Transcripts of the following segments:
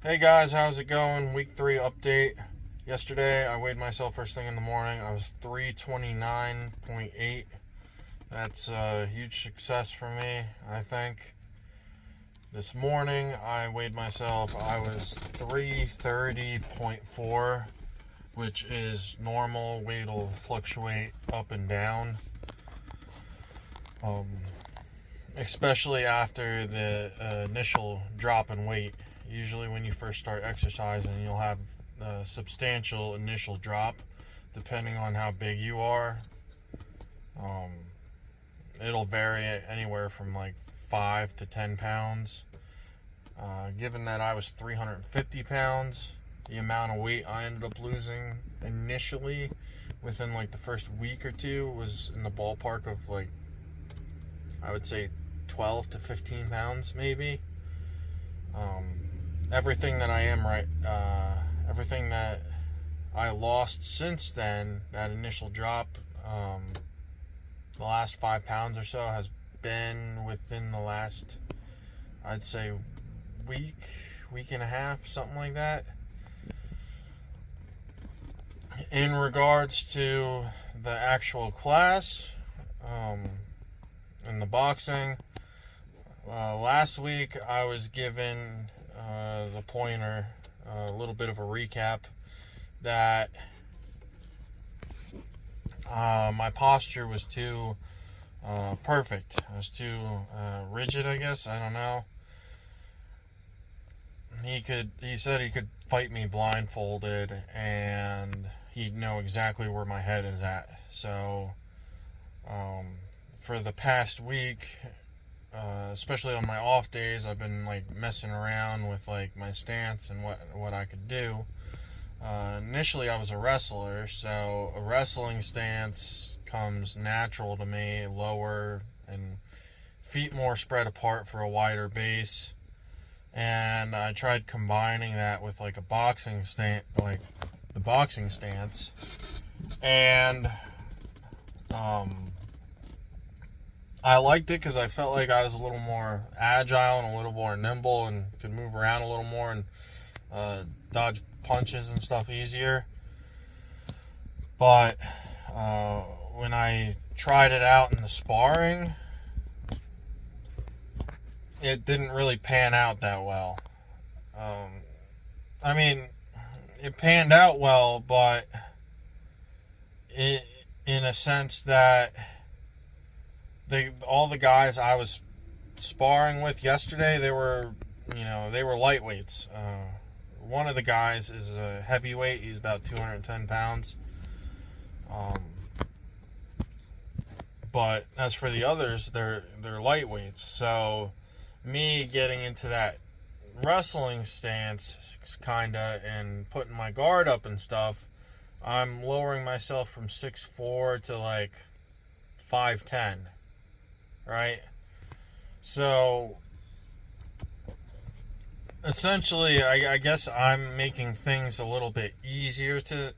Hey guys, how's it going? Week 3 update. Yesterday I weighed myself first thing in the morning. I was 329.8. That's a huge success for me, I think. This morning I weighed myself. I was 330.4, which is normal. Weight will fluctuate up and down. Especially after the initial drop in weight. Usually when you first start exercising, you'll have a substantial initial drop depending on how big you are. It'll vary anywhere from like 5 to 10 pounds. Given that I was 350 pounds, the amount of weight I ended up losing initially within like the first week or two was in the ballpark of like, I would say 12 to 15 pounds maybe. Everything that everything that I lost since then, that initial drop, the last 5 pounds or so has been within the last, I'd say, week and a half, something like that. In regards to the actual class, in the boxing, last week I was given the pointer, a little bit of a recap, that my posture was too perfect. I was too rigid, I guess. I don't know. He said he could fight me blindfolded and he'd know exactly where my head is at. So for the past week, especially on my off days, I've been like messing around with like my stance and what I could do. Initially I was a wrestler, so a wrestling stance comes natural to me, lower and feet more spread apart for a wider base. And I tried combining that with like a boxing stance, like the boxing stance, and I liked it because I felt like I was a little more agile and a little more nimble and could move around a little more and dodge punches and stuff easier. But when I tried it out in the sparring, it didn't really pan out that well. I mean, it panned out well, but in a sense that all the guys I was sparring with yesterday, they were lightweights. One of the guys is a heavyweight. He's about 210 pounds. But as for the others, they're lightweights. So me getting into that wrestling stance kinda and putting my guard up and stuff, I'm lowering myself from 6'4" to like 5'10", right? So essentially, I guess I'm making things a little bit easier for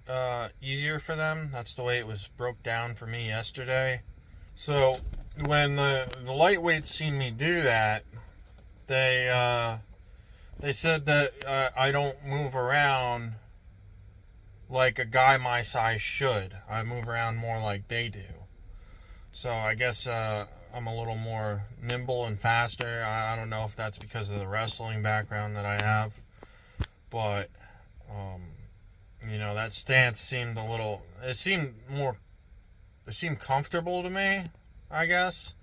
them. That's the way it was broke down for me yesterday. So when the lightweights seen me do that, they said that I don't move around like a guy my size should. I move around more like they do. So I guess I'm a little more nimble and faster. I don't know if that's because of the wrestling background that I have, but that stance seemed it seemed comfortable to me, I guess.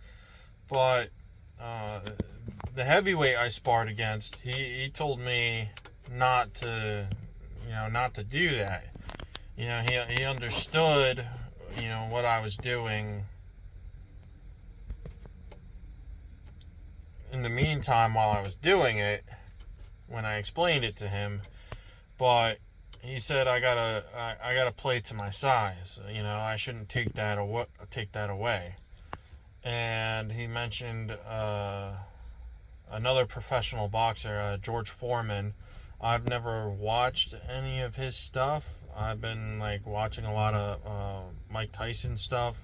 But the heavyweight I sparred against, he told me not to do that. He understood what I was doing in the meantime while I was doing it, when I explained it to him, but he said I gotta play to my size. I shouldn't take that away. And he mentioned another professional boxer, George Foreman. I've never watched any of his stuff. I've been like watching a lot of Mike Tyson stuff.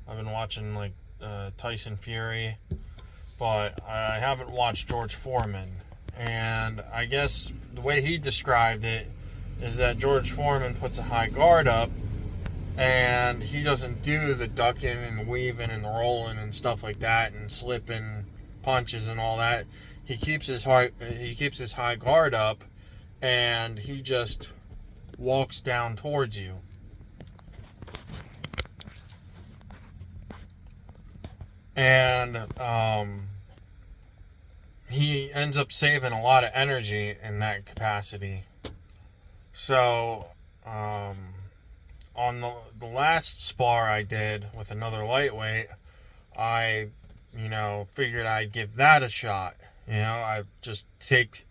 I've been watching like Tyson Fury, but I haven't watched George Foreman. And I guess the way he described it is that George Foreman puts a high guard up, and he doesn't do the ducking and weaving and rolling and stuff like that and slipping punches and all that. He keeps his high guard up, and he just walks down towards you. And he ends up saving a lot of energy in that capacity. So on the last spar I did with another lightweight, I figured I'd give that a shot. I just take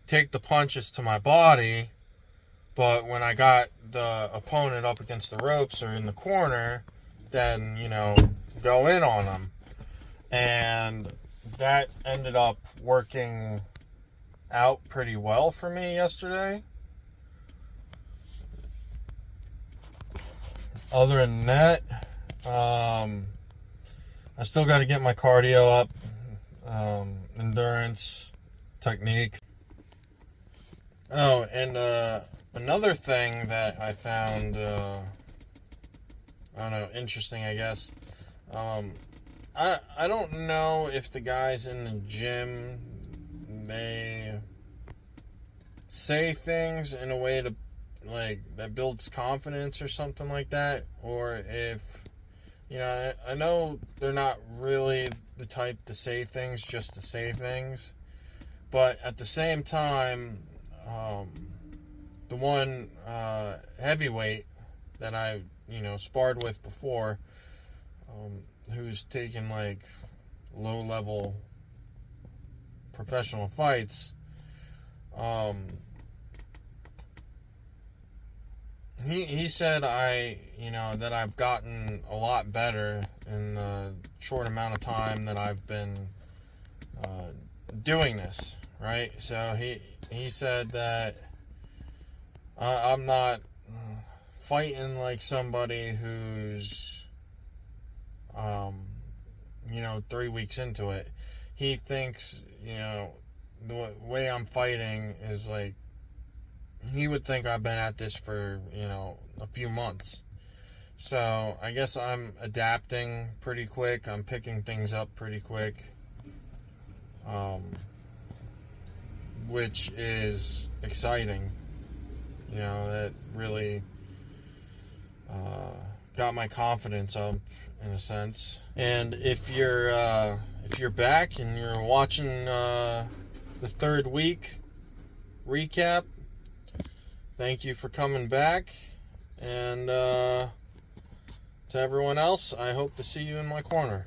the punches to my body, but when I got the opponent up against the ropes or in the corner, then go in on them. And that ended up working out pretty well for me yesterday. Other than that, I still got to get my cardio up, endurance, technique. Oh, and another thing that I found, interesting, I guess. I don't know if the guys in the gym, they say things in a way to, that builds confidence or something like that, or if, I know they're not really the type to say things just to say things, but at the same time, the one heavyweight that I, sparred with before, who's taken low-level professional fights, he said that I've gotten a lot better in the short amount of time that I've been doing this, right? So he said that I'm not fighting like somebody who's 3 weeks into it. He thinks, the way I'm fighting is he would think I've been at this for, a few months. So I guess I'm adapting pretty quick. I'm picking things up pretty quick. Which is exciting. That really got my confidence up in a sense. And if you're back and you're watching the third week recap, thank you for coming back. And to everyone else, I hope to see you in my corner.